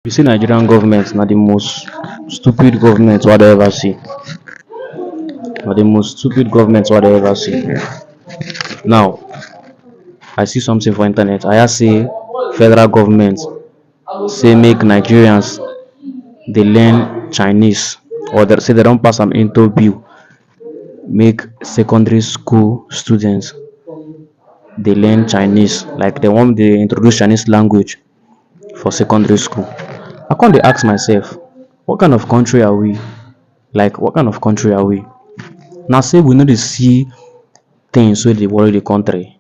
You see, Nigerian government na the most stupid government what I ever see. Na the most stupid government what I ever see. Now, I see something for internet. I say federal government say make Nigerians they learn Chinese, or they say they don't pass them into bill. Make secondary school students they learn Chinese, like they want they introduce Chinese language for secondary school. I can't ask myself, what kind of country are we? Like, what kind of country are we? Now say we need to see things where they worry the country.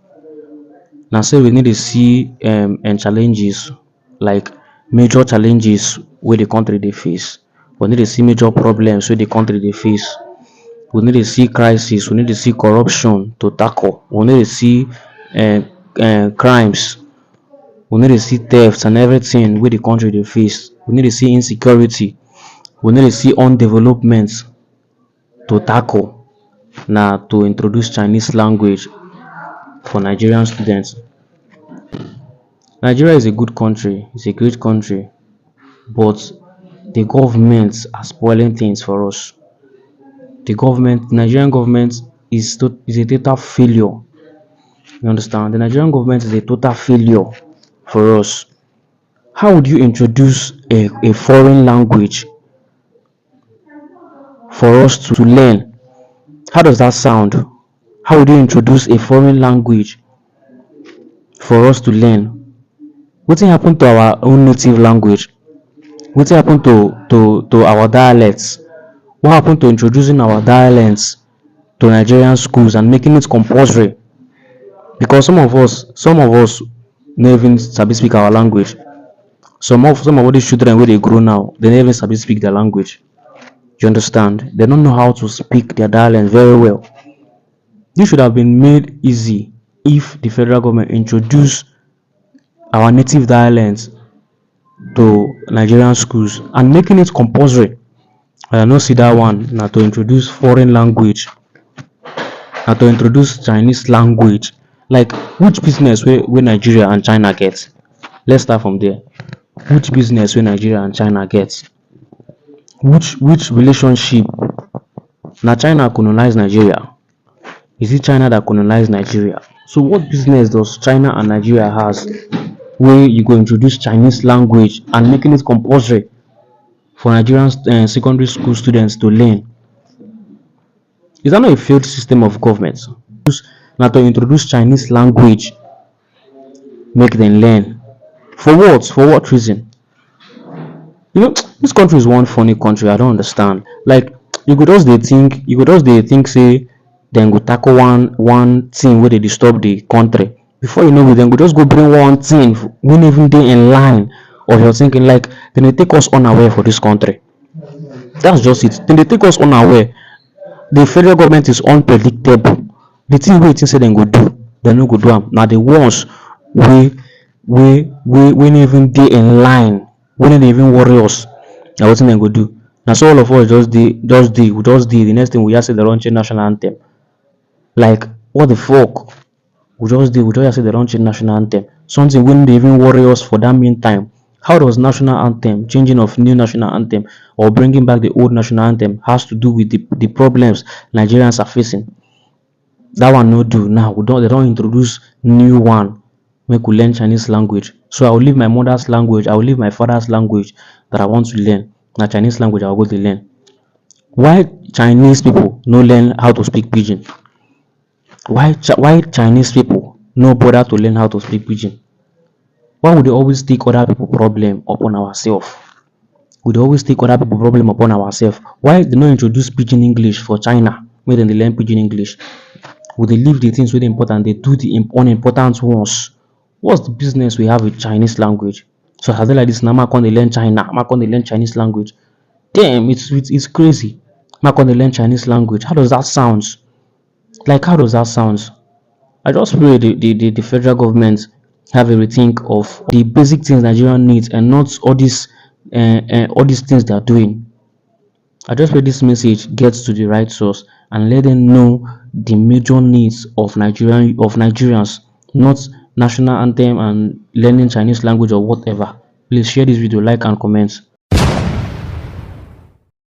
Now say we need to see and challenges, like major challenges where the country they face. We need to see major problems where the country they face. We need to see crisis. We need to see corruption to tackle. We need to see crimes. We need to see thefts and everything where the country they face. We need to see insecurity. We need to see undevelopment to tackle. Now to introduce Chinese language for Nigerian students. Nigeria is a good country, it's a great country, but the government are spoiling things for us. Nigerian government is a total failure. You understand? The Nigerian government is a total failure for us. How would you introduce a foreign language for us to learn? How does that sound? How would you introduce a foreign language for us to learn? What happened to our own native language? What happened to our dialects? What happened to introducing our dialects to Nigerian schools and making it compulsory? Because some of us never even sabi speak our language. Some of these children where they grow now, they never even sabi speak their language. You understand? They don't know how to speak their dialect very well. This should have been made easy if the federal government introduced our native dialects to Nigerian schools and making it compulsory. I don't see that one. Now to introduce foreign language, now to introduce Chinese language. Like which business where Nigeria and China get? Let's start from there. Which business where Nigeria and China get? Which relationship? Now China colonized Nigeria. Is it China that colonized Nigeria? So what business does China and Nigeria has where you go introduce Chinese language and making it compulsory for Nigerian secondary school students to learn? Is that not a failed system of government? Now to introduce Chinese language, make them learn. For what? For what reason? You know, this country is one funny country. I don't understand. Like you could just they think say then go tackle one thing where they disturb the country. Before you know it, then go just go bring one thing when even they in line of your thinking like then they take us unaware for this country. That's just it. Then they take us unaware. The federal government is unpredictable. The thing we think say dem go do, dem no go do am. Na the ones wey wey no even dey in line, wey no dey even worry us, na wetin dem go do. Na so all of us just dey. The next thing we hear say dem don change national anthem. Like what the fuck? We just hear say dem don change national anthem. Something wey no dey even worry us for that meantime. How does national anthem, changing of new national anthem or bringing back the old national anthem has to do with the problems Nigerians are facing? That one no do. Now they don't introduce new one. Make we learn Chinese language. So I will leave my mother's language. I will leave my father's language that I want to learn. Now Chinese language I will go to learn. Why Chinese people no learn how to speak pidgin? Why Chinese people no bother to learn how to speak pidgin? Why would they always take other people problem upon ourselves? Would they always take other people problem upon ourselves? Why they not introduce pidgin English for China? Make them they learn pidgin English. Would they leave the things really important? They do the unimportant ones. What's the business we have with Chinese language? So as they like this now, they learn China, they learn Chinese language. Damn, it's crazy. They learn Chinese language. How does that sound? Like how does that sound? I just pray the federal government have a rethink of the basic things Nigeria needs and not all these things they are doing. I just pray this message gets to the right source and let them know the major needs of Nigerians, not national anthem and learning Chinese language or whatever. Please share this video, like and comment.